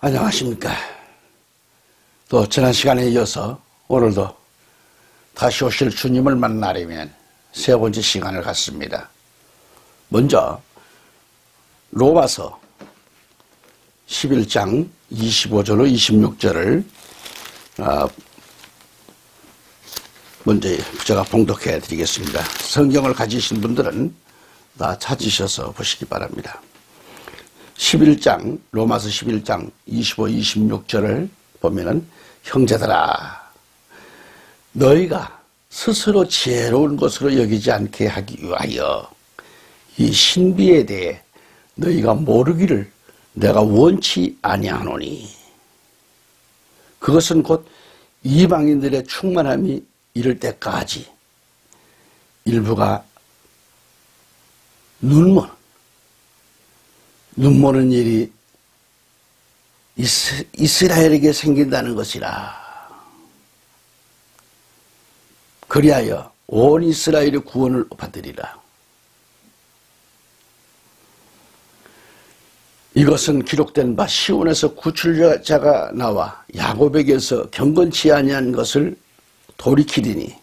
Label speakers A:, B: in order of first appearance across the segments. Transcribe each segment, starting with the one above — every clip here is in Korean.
A: 안녕하십니까. 또 지난 시간에 이어서 오늘도 다시 오실 주님을 만나려면 세 번째 시간을 갖습니다. 먼저 로마서 11장 25절로 26절을 먼저 제가 봉독해 드리겠습니다. 성경을 가지신 분들은 다 찾으셔서 보시기 바랍니다. 11장, 로마서 11장 25, 26절을 보면은, 형제들아, 너희가 스스로 지혜로운 것으로 여기지 않게 하기 위하여 이 신비에 대해 너희가 모르기를 내가 원치 아니하노니, 그것은 곧 이방인들의 충만함이 이를 때까지 일부가 눈모는 일이 이스라엘에게 생긴다는 것이라. 그리하여 온 이스라엘의 구원을 받으리라. 이것은 기록된 바 시온에서 구출자가 나와 야곱에게서 경건치 아니한 것을 돌이키리니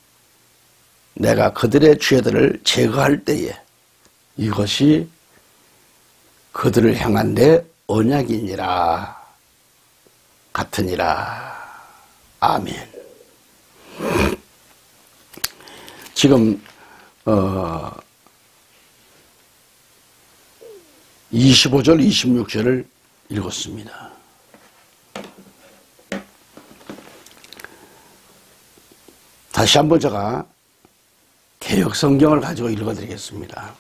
A: 내가 그들의 죄들을 제거할 때에 이것이 그들을 향한 내 언약이니라 같으니라. 아멘. 지금 25절 26절을 읽었습니다. 다시 한번 제가 개역성경을 가지고 읽어드리겠습니다.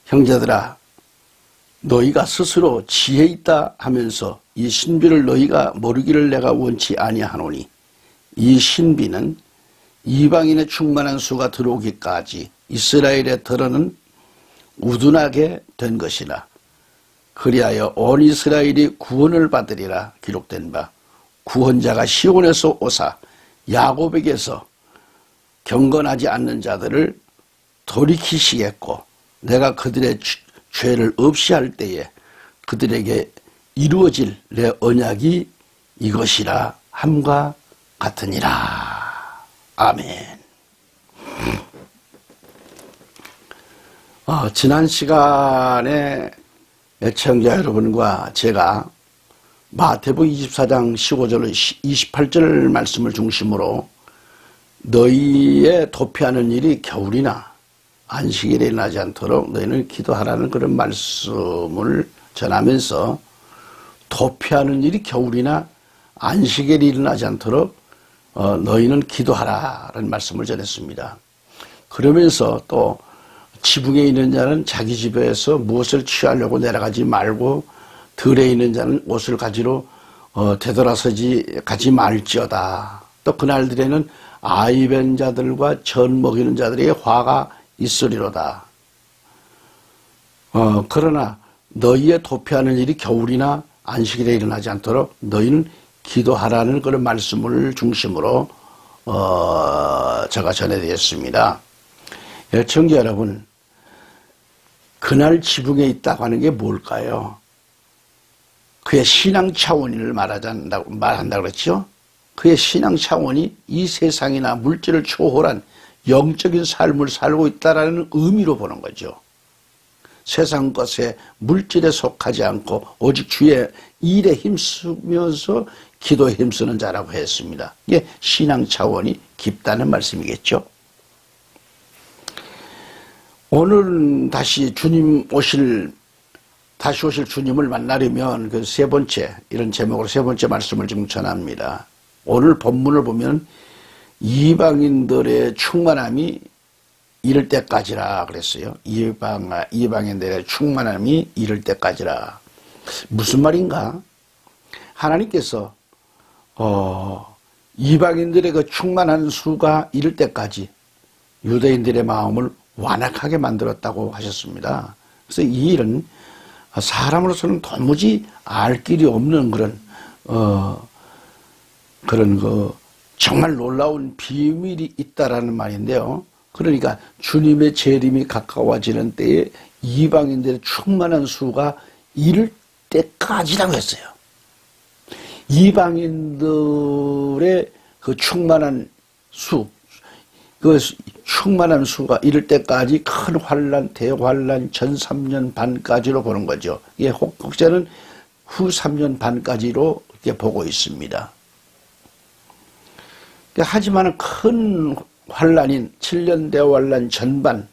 A: 형제들아, 너희가 스스로 지혜 있다 하면서 이 신비를 너희가 모르기를 내가 원치 아니하노니, 이 신비는 이방인의 충만한 수가 들어오기까지 이스라엘의 털어는 우둔하게 된 것이라. 그리하여 온 이스라엘이 구원을 받으리라. 기록된 바 구원자가 시온에서 오사 야곱에게서 경건하지 않는 자들을 돌이키시겠고, 내가 그들의 죄를 없이 할 때에 그들에게 이루어질 내 언약이 이것이라 함과 같으니라. 아멘. 지난 시간에 애청자 여러분과 제가 마태복음 24장 15절 28절 말씀을 중심으로 너희의 도피하는 일이 겨울이나 안식일에 일어나지 않도록 너희는 기도하라는 그런 말씀을 전하면서, 도피하는 일이 겨울이나 안식일에 일어나지 않도록 너희는 기도하라는 말씀을 전했습니다. 그러면서 또 지붕에 있는 자는 자기 집에서 무엇을 취하려고 내려가지 말고 들에 있는 자는 옷을 가지러 되돌아서지 가지 말지어다. 또 그날들에는 아이 뵌 자들과 전 먹이는 자들에게 화가 있으리로다. 그러나 너희의 도피하는 일이 겨울이나 안식일에 일어나지 않도록 너희는 기도하라는 그런 말씀을 중심으로 제가 전해드렸습니다. 애청자 여러분, 그날 지붕에 있다고 하는 게 뭘까요? 그의 신앙 차원을 말한다고 그랬죠? 그의 신앙 차원이 이 세상이나 물질을 초월한 영적인 삶을 살고 있다는 의미로 보는 거죠. 세상 것에 물질에 속하지 않고 오직 주의 일에 힘쓰면서 기도에 힘쓰는 자라고 했습니다. 이게 신앙 차원이 깊다는 말씀이겠죠. 오늘은 다시 오실 주님을 만나려면 그 세 번째, 이런 제목으로 세 번째 말씀을 지금 전합니다. 오늘 본문을 보면 이방인들의 충만함이 이를 때까지라 그랬어요. 이방인들의 충만함이 이를 때까지라. 무슨 말인가? 하나님께서 이방인들의 그 충만한 수가 이를 때까지 유대인들의 마음을 완악하게 만들었다고 하셨습니다. 그래서 이 일은 사람으로서는 도무지 알 길이 없는 그런 정말 놀라운 비밀이 있다라는 말인데요. 그러니까 주님의 재림이 가까워지는 때에 이방인들의 충만한 수가 이를 때까지라고 했어요. 이방인들의 그 충만한 충만한 수가 이를 때까지 큰 환란, 대환란, 전 3년 반까지로 보는 거죠. 예, 혹독제는 후 3년 반까지로 이렇게 보고 있습니다. 하지만 큰 환란인 7년 대환란 전반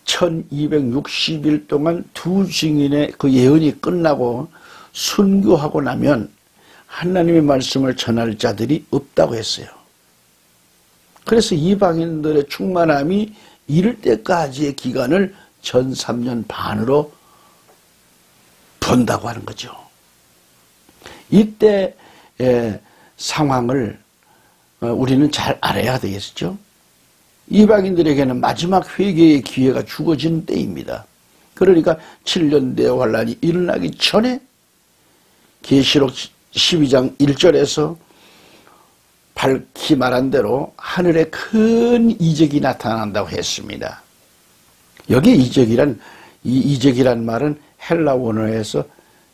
A: 1260일 동안 두 증인의 그 예언이 끝나고 순교하고 나면 하나님의 말씀을 전할 자들이 없다고 했어요. 그래서 이방인들의 충만함이 이를 때까지의 기간을 전 3년 반으로 본다고 하는 거죠. 이때 상황을 우리는 잘 알아야 되겠죠. 이방인들에게는 마지막 회개의 기회가 주어진 때입니다. 그러니까 7년 대환란이 일어나기 전에 계시록 12장 1절에서 밝히 말한 대로 하늘에 큰 이적이 나타난다고 했습니다. 여기 이적이란 말은 헬라 원어에서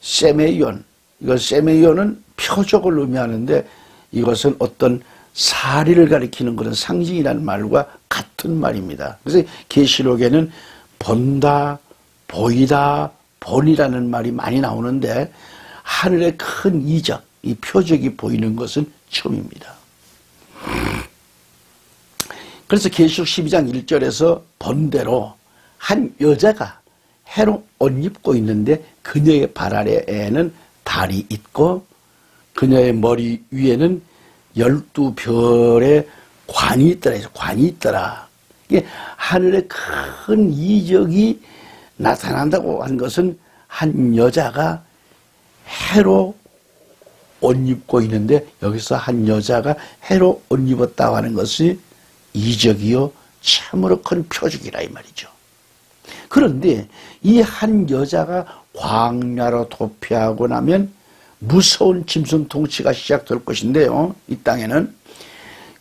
A: 세메이온, 이거 세메이온은 표적을 의미하는데 이것은 어떤 사리를 가리키는 그런 상징이라는 말과 같은 말입니다. 그래서 계시록에는 본다, 보이다, 본이라는 말이 많이 나오는데 하늘의 큰 이적, 이 표적이 보이는 것은 처음입니다. 그래서 계시록 12장 1절에서 본대로 한 여자가 해로 옷 입고 있는데 그녀의 발 아래에는 달이 있고 그녀의 머리 위에는 12별의 관이 있더라. 관이 있더라. 이게 하늘에 큰 이적이 나타난다고 한 것은 한 여자가 해로 옷 입고 있는데 여기서 한 여자가 해로 옷 입었다고 하는 것이 이적이요 참으로 큰 표적이라 이 말이죠. 그런데 이 한 여자가 광야로 도피하고 나면 무서운 짐승 통치가 시작될 것인데요. 이 땅에는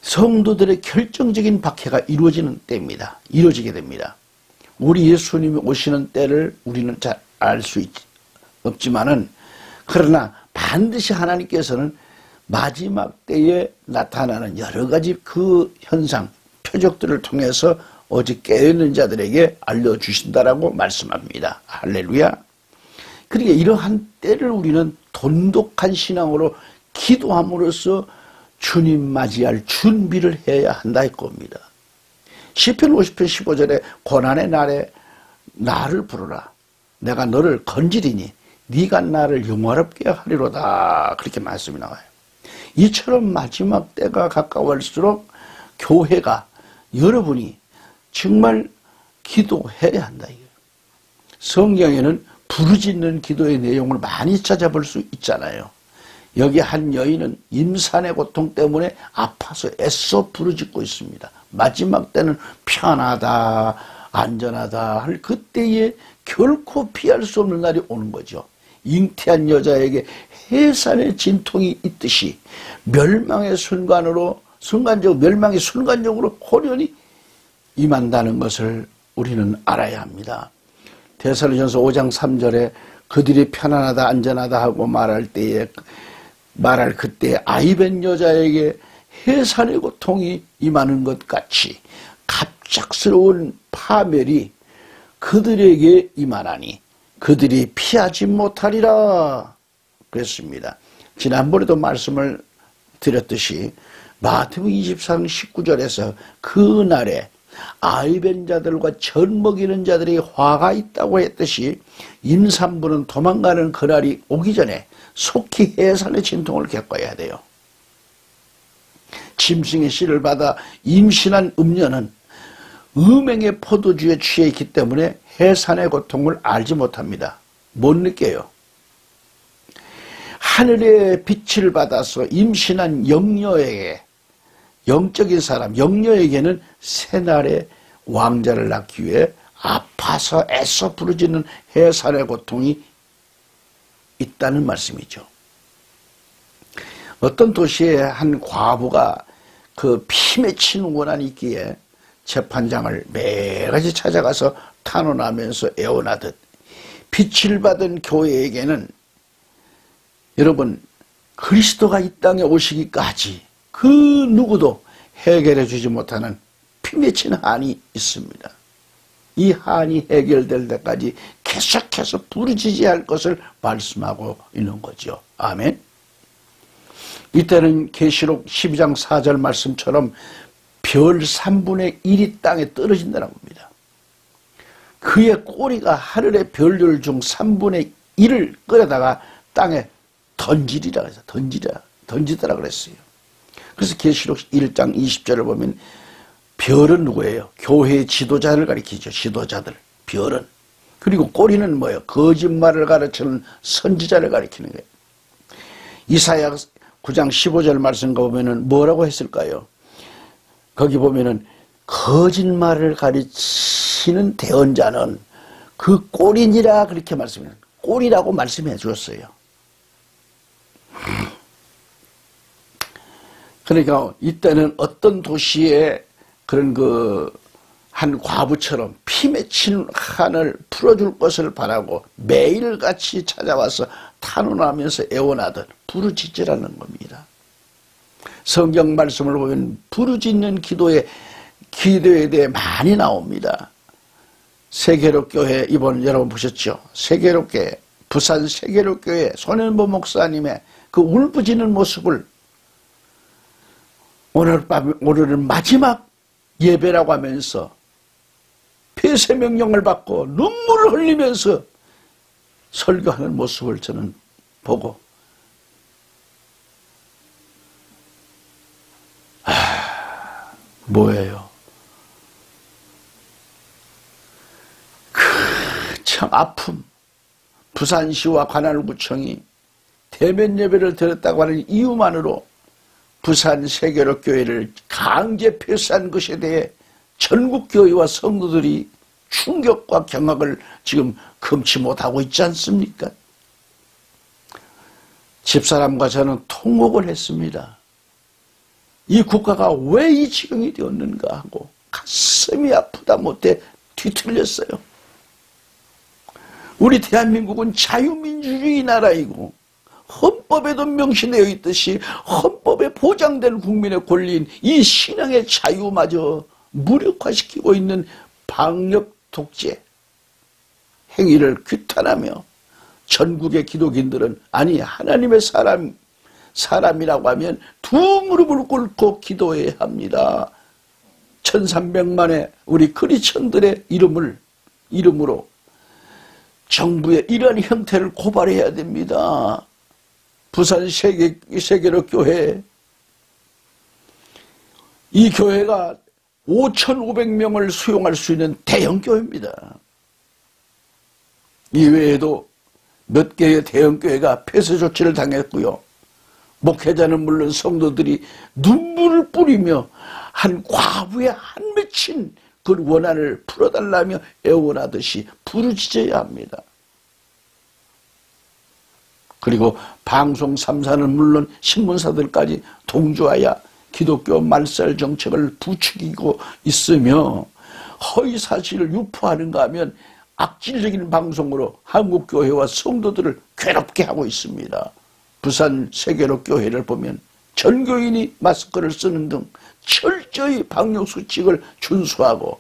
A: 성도들의 결정적인 박해가 이루어지는 때입니다. 이루어지게 됩니다. 우리 예수님이 오시는 때를 우리는 잘 알 수 없지만은 그러나 반드시 하나님께서는 마지막 때에 나타나는 여러 가지 그 현상, 표적들을 통해서 오직 깨어있는 자들에게 알려주신다라고 말씀합니다. 할렐루야. 그러니까 이러한 때를 우리는 돈독한 신앙으로 기도함으로써 주님 맞이할 준비를 해야 한다 할 겁니다. 시편 50편 15절에 고난의 날에 나를 부르라. 내가 너를 건지리니 네가 나를 영화롭게 하리로다. 그렇게 말씀이 나와요. 이처럼 마지막 때가 가까울수록 교회가 여러분이 정말 기도해야 한다. 성경에는 부르짖는 기도의 내용을 많이 찾아볼 수 있잖아요. 여기 한 여인은 임산의 고통 때문에 아파서 애써 부르짖고 있습니다. 마지막 때는 편하다, 안전하다 할 그때에 결코 피할 수 없는 날이 오는 거죠. 잉태한 여자에게 해산의 진통이 있듯이 멸망이 순간적으로 호련히 임한다는 것을 우리는 알아야 합니다. 데살로니가전서 5장 3절에 그들이 편안하다 안전하다 하고 말할 그때 아이벤 여자에게 해산의 고통이 임하는 것 같이 갑작스러운 파멸이 그들에게 임하나니 그들이 피하지 못하리라 그랬습니다. 지난번에도 말씀을 드렸듯이 마태복음 24장 19절에서 그 날에 아이벤 자들과 젖 먹이는 자들이 화가 있다고 했듯이 임산부는 도망가는 그날이 오기 전에 속히 해산의 진통을 겪어야 돼요. 짐승의 씨를 받아 임신한 음녀는 음행의 포도주에 취해 있기 때문에 해산의 고통을 알지 못합니다. 못 느껴요. 하늘의 빛을 받아서 임신한 영녀에게, 영적인 사람, 영녀에게는 새날의 왕자를 낳기 위해 아파서 애써 부르짖는 해산의 고통이 있다는 말씀이죠. 어떤 도시에 한 과부가 그 피 맺힌 원한이 있기에 재판장을 매가지 찾아가서 탄원하면서 애원하듯 빛을 받은 교회에게는 여러분 그리스도가 이 땅에 오시기까지 그 누구도 해결해 주지 못하는 피맺힌 한이 있습니다. 이 한이 해결될 때까지 계속해서 부르짖어야 할 것을 말씀하고 있는 거죠. 아멘. 이때는 계시록 12장 4절 말씀처럼 별 3분의 1이 땅에 떨어진다는 겁니다. 그의 꼬리가 하늘의 별들 중 3분의 1을 끌어다가 땅에 던지리라 그래서 던지더라 그랬어요. 그래서 계시록 1장 20절을 보면 별은 누구예요? 교회의 지도자를 가리키죠. 지도자들. 별은. 그리고 꼬리는 뭐예요? 거짓말을 가르치는 선지자를 가리키는 거예요. 이사야 9장 15절 말씀 보면은 뭐라고 했을까요? 거기 보면은 거짓말을 가르치는 대언자는 그 꼬리니라 그렇게 말씀해요. 꼬리라고 말씀해 주었어요. 그러니까 이때는 어떤 도시에 그런 한 과부처럼 피 맺힌 한을 풀어줄 것을 바라고 매일같이 찾아와서 탄원하면서 애원하던 부르짖으라는 겁니다. 성경 말씀을 보면 부르짖는 기도에 대해 많이 나옵니다. 세계로교회 이번 여러분 보셨죠? 세계로교회, 부산 세계로교회 손현보 목사님의 그 울부짖는 모습을 오늘은 마지막 예배라고 하면서 폐쇄 명령을 받고 눈물을 흘리면서 설교하는 모습을 저는 보고 뭐예요? 참 아픔. 부산시와 관할구청이 대면 예배를 드렸다고 하는 이유만으로 부산 세계로교회를 강제 폐쇄한 것에 대해 전국교회와 성도들이 충격과 경악을 지금 금치 못하고 있지 않습니까? 집사람과 저는 통곡을 했습니다. 이 국가가 왜 이 지경이 되었는가 하고 가슴이 아프다 못해 뒤틀렸어요. 우리 대한민국은 자유민주주의 나라이고 헌법에도 명시되어 있듯이 헌법에 보장된 국민의 권리인 이 신앙의 자유마저 무력화시키고 있는 방역 독재 행위를 규탄하며 전국의 기독인들은 아니 하나님의 사람이라고 하면 두 무릎을 꿇고 기도해야 합니다. 1300만의 우리 크리스천들의 이름으로 정부의 이러한 형태를 고발해야 됩니다. 부산 세계로교회 이 교회가 5,500명을 수용할 수 있는 대형교회입니다. 이외에도 몇 개의 대형교회가 폐쇄 조치를 당했고요. 목회자는 물론 성도들이 눈물을 뿌리며 한 과부의 한 맺힌 그 원한을 풀어달라며 애원하듯이 부르짖어야 합니다. 그리고 방송 3사는 물론 신문사들까지 동조하여 기독교 말살 정책을 부추기고 있으며 허위사실을 유포하는가 하면 악질적인 방송으로 한국교회와 성도들을 괴롭게 하고 있습니다. 부산 세계로교회를 보면 전교인이 마스크를 쓰는 등 철저히 방역수칙을 준수하고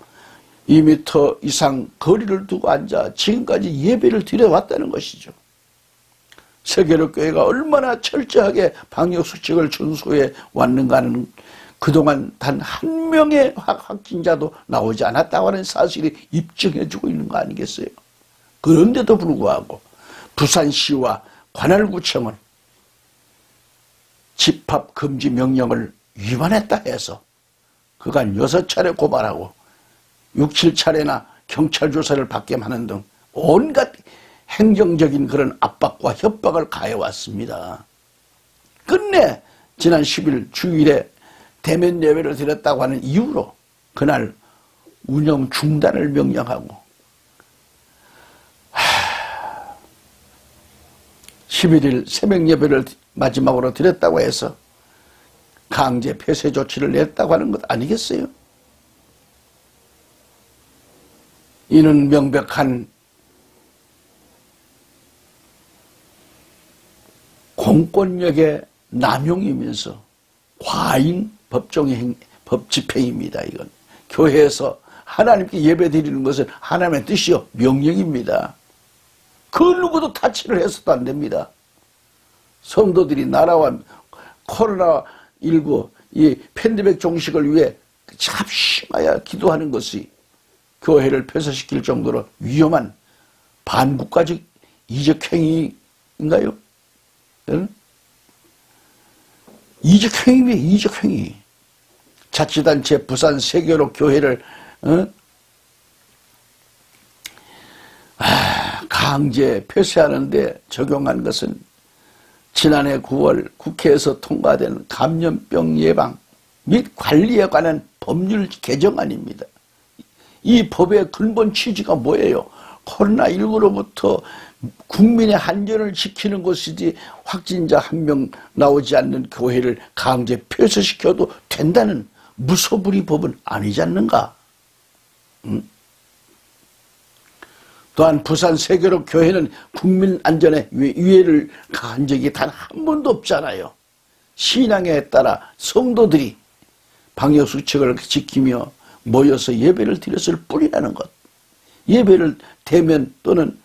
A: 2m 이상 거리를 두고 앉아 지금까지 예배를 드려왔다는 것이죠. 세계로교회가 얼마나 철저하게 방역수칙을 준수해 왔는가는 그동안 단 한 명의 확진자도 나오지 않았다고 하는 사실이 입증해주고 있는 거 아니겠어요? 그런데도 불구하고 부산시와 관할구청은 집합금지 명령을 위반했다 해서 그간 6차례 고발하고 6, 7차례나 경찰 조사를 받게 하는 등 온갖 행정적인 그런 압박과 협박을 가해왔습니다. 끝내 지난 10일 주일에 대면 예배를 드렸다고 하는 이유로 그날 운영 중단을 명령하고 11일 새벽 예배를 마지막으로 드렸다고 해서 강제 폐쇄 조치를 냈다고 하는 것 아니겠어요? 이는 명백한 공권력의 남용이면서 과잉 법 집행입니다. 이건 교회에서 하나님께 예배 드리는 것은 하나님의 뜻이요 명령입니다. 그 누구도 타치를 해서도 안 됩니다. 성도들이 나라와 코로나19 이 팬데믹 종식을 위해 합심하여 기도하는 것이 교회를 폐쇄시킬 정도로 위험한 반국가적 이적 행위인가요? 응? 이적 행위에 이적 행위. 자치단체 부산 세계로 교회를 강제 폐쇄하는데 적용한 것은 지난해 9월 국회에서 통과된 감염병 예방 및 관리에 관한 법률 개정안입니다. 이 법의 근본 취지가 뭐예요? 코로나19로부터 국민의 안전을 지키는 것이지 확진자 한 명 나오지 않는 교회를 강제 폐쇄시켜도 된다는 무소불위 법은 아니지 않는가? 또한 부산 세계로 교회는 국민 안전에 위해를 가한 적이 단 한 번도 없잖아요. 신앙에 따라 성도들이 방역수칙을 지키며 모여서 예배를 드렸을 뿐이라는 것. 예배를 대면 또는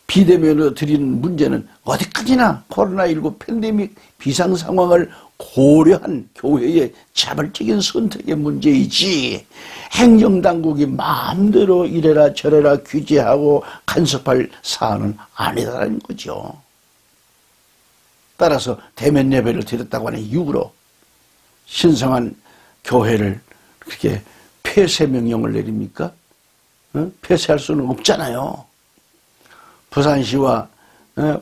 A: 비대면으로 드리는 문제는 어디까지나 코로나19 팬데믹 비상상황을 고려한 교회의 자발적인 선택의 문제이지 행정당국이 마음대로 이래라 저래라 규제하고 간섭할 사안은 아니다라는 거죠. 따라서 대면 예배를 드렸다고 하는 이유로 신성한 교회를 그렇게 폐쇄 명령을 내립니까? 폐쇄할 수는 없잖아요. 부산시와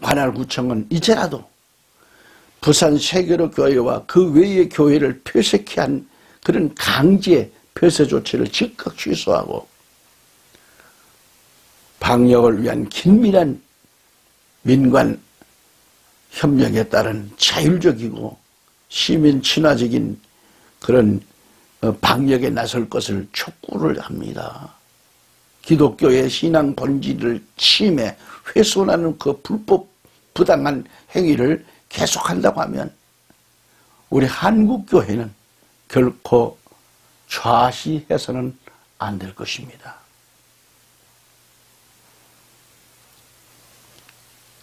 A: 관할구청은 이제라도 부산 세계로 교회와 그 외의 교회를 폐쇄케 한 그런 강제 폐쇄 조치를 즉각 취소하고 방역을 위한 긴밀한 민관 협력에 따른 자율적이고 시민 친화적인 그런 방역에 나설 것을 촉구를 합니다. 기독교의 신앙 본질을 침해, 훼손하는 그 불법 부당한 행위를 계속한다고 하면 우리 한국교회는 결코 좌시해서는 안 될 것입니다.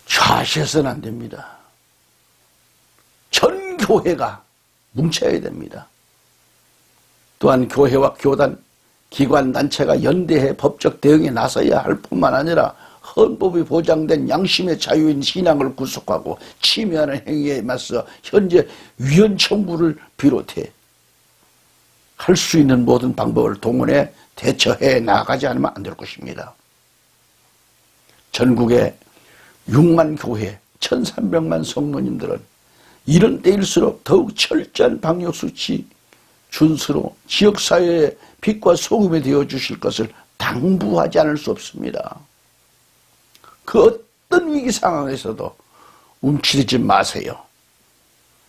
A: 좌시해서는 안 됩니다. 전 교회가 뭉쳐야 됩니다. 또한 교회와 교단, 기관, 단체가 연대해 법적 대응에 나서야 할 뿐만 아니라 헌법이 보장된 양심의 자유인 신앙을 구속하고 침해하는 행위에 맞서 현재 위헌 청구를 비롯해 할 수 있는 모든 방법을 동원해 대처해 나가지 않으면 안 될 것입니다. 전국의 6만 교회, 1300만 성도님들은 이런 때일수록 더욱 철저한 방역수치 준수로 지역사회의 빛과 소금이 되어주실 것을 당부하지 않을 수 없습니다. 그 어떤 위기 상황에서도 움츠리지 마세요.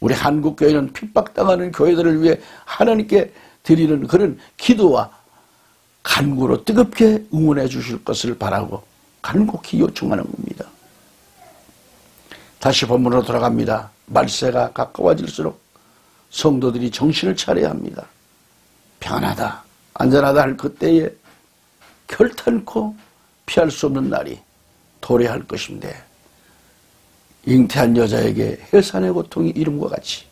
A: 우리 한국교회는 핍박당하는 교회들을 위해 하나님께 드리는 그런 기도와 간구로 뜨겁게 응원해 주실 것을 바라고 간곡히 요청하는 겁니다. 다시 본문으로 돌아갑니다. 말세가 가까워질수록 성도들이 정신을 차려야 합니다. 평안하다, 안전하다 할 그때에 결탄코 피할 수 없는 날이 도래할 것인데 잉태한 여자에게 해산의 고통이 이름과 같이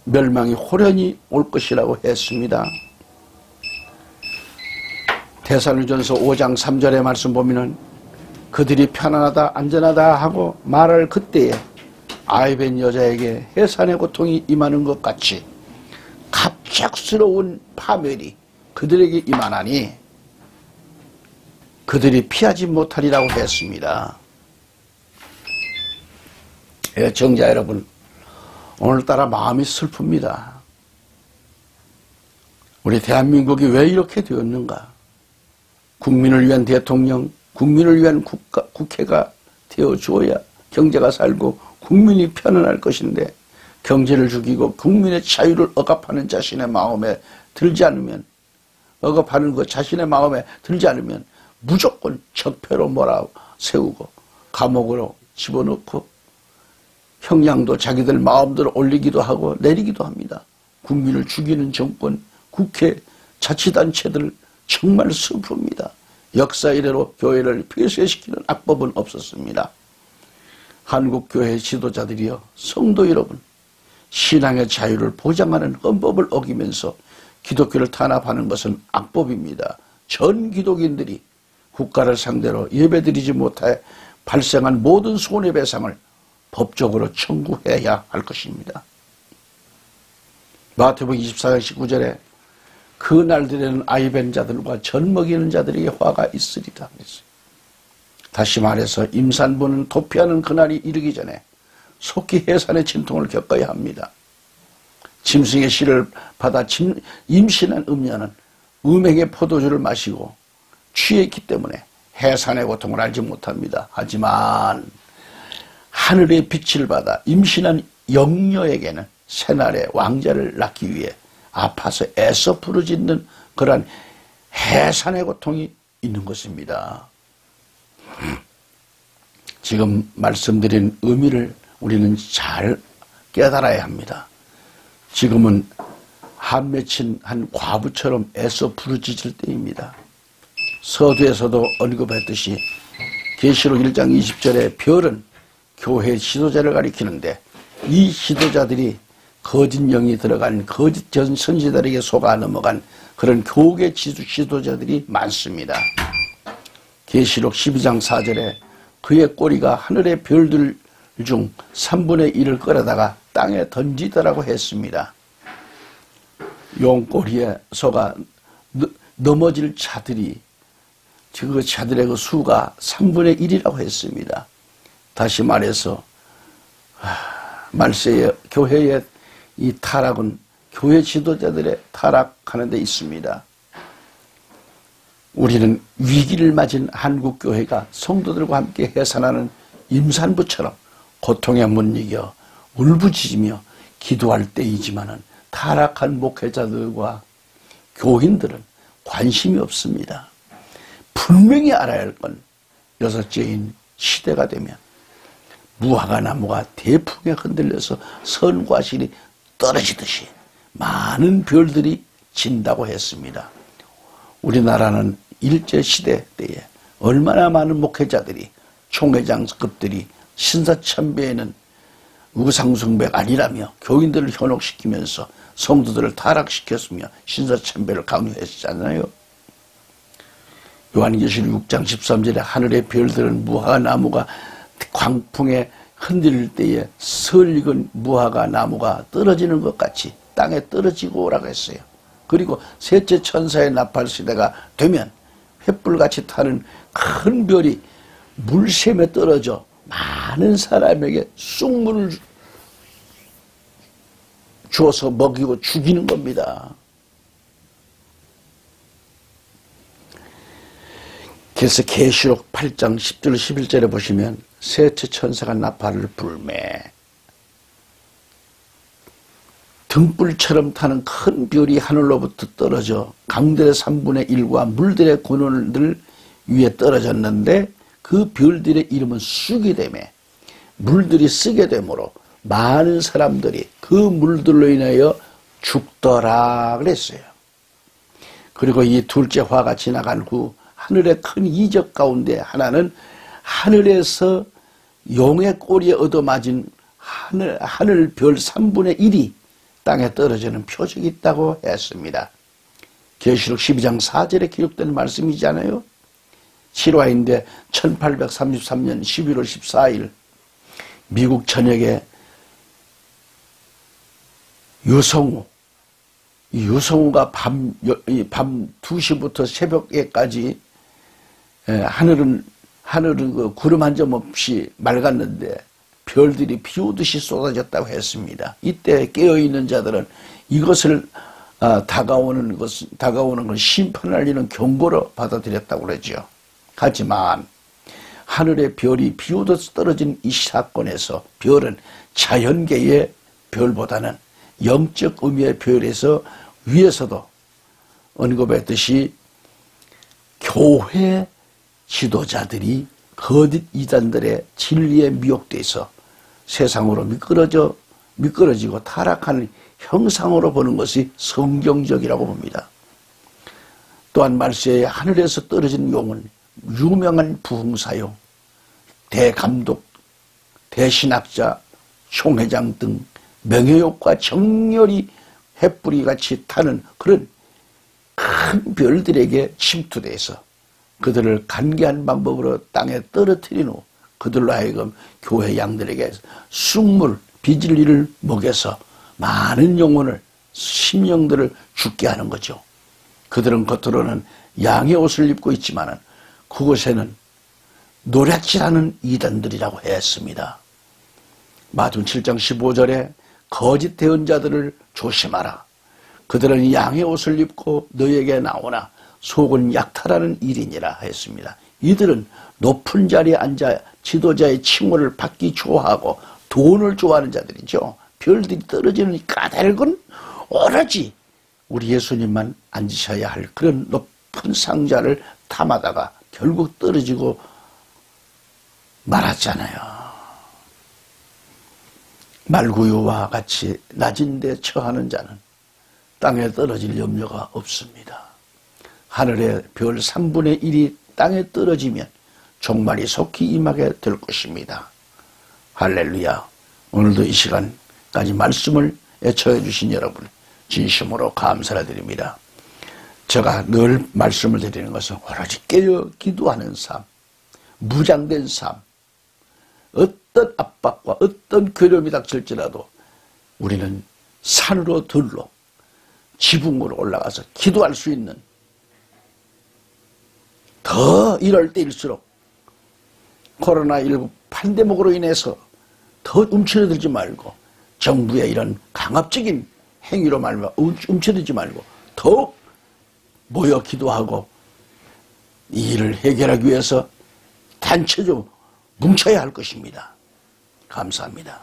A: 멸망이 호련히 올 것이라고 했습니다. 데살로니가전서 5장 3절의 말씀 보면은 그들이 편안하다 안전하다 하고 말할 그때에 아이벤 여자에게 해산의 고통이 임하는 것 같이 갑작스러운 파멸이 그들에게 임하나니 그들이 피하지 못하리라고 했습니다. 애청자 여러분, 오늘따라 마음이 슬픕니다. 우리 대한민국이 왜 이렇게 되었는가? 국민을 위한 대통령, 국민을 위한 국회가 되어주어야 경제가 살고 국민이 편안할 것인데 경제를 죽이고 국민의 자유를 억압하는 자신의 마음에 들지 않으면 억압하는 것 자신의 마음에 들지 않으면 무조건 적폐로 몰아세우고 감옥으로 집어넣고 형량도 자기들 마음대로 올리기도 하고 내리기도 합니다. 국민을 죽이는 정권, 국회, 자치단체들 정말 슬픕니다. 역사 이래로 교회를 폐쇄시키는 악법은 없었습니다. 한국교회 지도자들이여, 성도 여러분, 신앙의 자유를 보장하는 헌법을 어기면서 기독교를 탄압하는 것은 악법입니다. 전 기독인들이 국가를 상대로 예배드리지 못해 발생한 모든 손해배상을 법적으로 청구해야 할 것입니다. 마태복음 24장 19절에 그 날들에는 아이 벤 자들과 젖 먹이는 자들에게 화가 있으리라 했어요. 다시 말해서 임산부는 도피하는 그날이 이르기 전에 속히 해산의 진통을 겪어야 합니다. 짐승의 씨를 받아 임신한 음녀는 음행의 포도주를 마시고 취했기 때문에 해산의 고통을 알지 못합니다. 하지만 하늘의 빛을 받아 임신한 영녀에게는 새날의 왕자를 낳기 위해 아파서 애써 부르짖는 그러한 해산의 고통이 있는 것입니다. 지금 말씀드린 의미를 우리는 잘 깨달아야 합니다. 지금은 한 맺힌 한 과부처럼 애써 부르짖을 때입니다. 서두에서도 언급했듯이 계시록 1장 20절에 별은 교회 지도자를 가리키는데 이 지도자들이 거짓 영이 들어간 거짓 선지자들에게 속아 넘어간 그런 교계 지도자들이 많습니다. 계시록 12장 4절에 그의 꼬리가 하늘의 별들 중 3분의 1을 끌어다가 땅에 던지더라고 했습니다. 용꼬리에 속아 넘어질 자들이 그 자들의 그 수가 3분의 1이라고 했습니다. 다시 말해서 말세의 교회의 이 타락은 교회 지도자들의 타락하는 데 있습니다. 우리는 위기를 맞은 한국교회가 성도들과 함께 해산하는 임산부처럼 고통에 못 이겨 울부짖으며 기도할 때이지만은 타락한 목회자들과 교인들은 관심이 없습니다. 분명히 알아야 할 건 여섯째인 시대가 되면 무화과 나무가 대풍에 흔들려서 선과 실이 떨어지듯이 많은 별들이 진다고 했습니다. 우리나라는 일제시대 때에 얼마나 많은 목회자들이 총회장급들이 신사참배에는 우상숭배가 아니라며 교인들을 현혹시키면서 성도들을 타락시켰으며 신사참배를 강요했잖아요. 요한계시록 6장 13절에 하늘의 별들은 무화과 나무가 광풍에 흔들릴 때에 설익은 무화과 나무가 떨어지는 것 같이 땅에 떨어지고 오라고 했어요. 그리고 셋째 천사의 나팔 시대가 되면 횃불같이 타는 큰 별이 물샘에 떨어져 많은 사람에게 쑥물을 주어서 먹이고 죽이는 겁니다. 그래서 계시록 8장 10절 11절에 보시면 셋째 천사가 나팔을 불매 등불처럼 타는 큰 별이 하늘로부터 떨어져 강들의 3분의 1과 물들의 근원들 위에 떨어졌는데 그 별들의 이름은 쑥이 되며 물들이 쓰게 되므로 많은 사람들이 그 물들로 인하여 죽더라 그랬어요. 그리고 이 둘째 화가 지나간 후 하늘의 큰 이적 가운데 하나는 하늘에서 용의 꼬리에 얻어맞은 하늘 별 3분의 1이 땅에 떨어지는 표적이 있다고 했습니다. 계시록 12장 4절에 기록된 말씀이잖아요. 실화인데 1833년 11월 14일 미국 전역에 유성우가 밤 2시부터 새벽에까지 하늘은 그 구름 한 점 없이 맑았는데 별들이 비 오듯이 쏟아졌다고 했습니다. 이때 깨어있는 자들은 이것을 다가오는 걸 심판할 일은 경고로 받아들였다고 그러죠. 하지만 하늘의 별이 비 오듯 떨어진 이 사건에서 별은 자연계의 별보다는 영적 의미의 별에서 위에서도 언급했듯이 교회 지도자들이 거짓 이단들의 진리에 미혹돼서 세상으로 미끄러지고 타락하는 형상으로 보는 것이 성경적이라고 봅니다. 또한 말세에 하늘에서 떨어진 용은 유명한 부흥사요, 대감독, 대신학자, 총회장 등 명예욕과 정열이 횃불이같이 타는 그런 큰 별들에게 침투돼서 그들을 간계한 방법으로 땅에 떨어뜨린 후 그들로 하여금 교회 양들에게 쑥물, 비진리를 먹여서 많은 영혼을, 심령들을 죽게 하는 거죠. 그들은 겉으로는 양의 옷을 입고 있지만은 그곳에는 노략질하는 이단들이라고 했습니다. 마태복음 7장 15절에 거짓 대언자들을 조심하라. 그들은 양의 옷을 입고 너에게 나오나 속은 약탈하는 일이니라 했습니다. 이들은 높은 자리에 앉아 지도자의 칭호를 받기 좋아하고 돈을 좋아하는 자들이죠. 별들이 떨어지는 까닭은 오로지 우리 예수님만 앉으셔야 할 그런 높은 상자를 탐하다가 결국 떨어지고 말았잖아요. 말구유와 같이 낮은 데 처하는 자는 땅에 떨어질 염려가 없습니다. 하늘의 별 3분의 1이 땅에 떨어지면 종말이 속히 임하게 될 것입니다. 할렐루야. 오늘도 이 시간까지 말씀을 애청해 주신 여러분 진심으로 감사를 드립니다. 제가 늘 말씀을 드리는 것은 오로지 깨어 기도하는 삶, 무장된 삶, 어떤 압박과 어떤 괴로움이 닥칠지라도 우리는 산으로 들로 지붕으로 올라가서 기도할 수 있는, 더 이럴 때일수록 코로나19 팬데믹으로 인해서 더 움츠러들지 말고 정부의 이런 강압적인 행위로 말미암아 움츠러들지 말고 더욱 모여 기도하고 이 일을 해결하기 위해서 단체적으로 뭉쳐야 할 것입니다. 감사합니다.